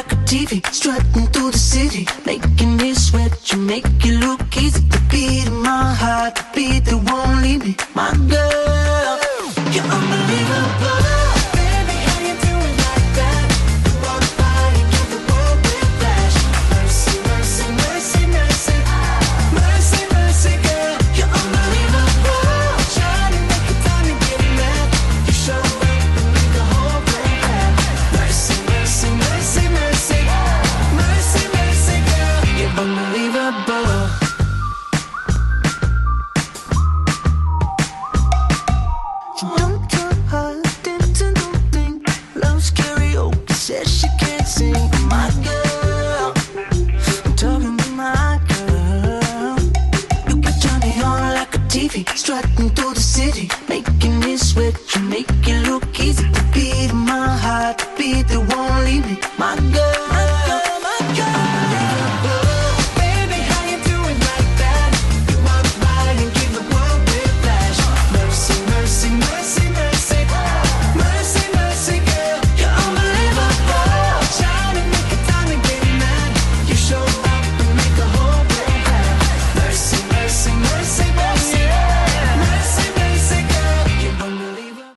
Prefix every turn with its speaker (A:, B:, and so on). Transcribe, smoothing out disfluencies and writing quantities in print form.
A: like a TV, strutting through the city, making me sweat. You make it look easy, the beat in my heart, the beat that won't leave me. My girl, you're unbelievable. Baby, how you doing like that? You walk by and give the world whiplash. Mercy, mercy, mercy, mercy, mercy, mercy, girl, you're unbelievable. Trying to make it time to get mad. You show up and make the whole world clap. Mercy, mercy, mercy, mercy, mercy, mercy, girl, you're unbelievable. You don't tell her, didn't think, loves karaoke, says she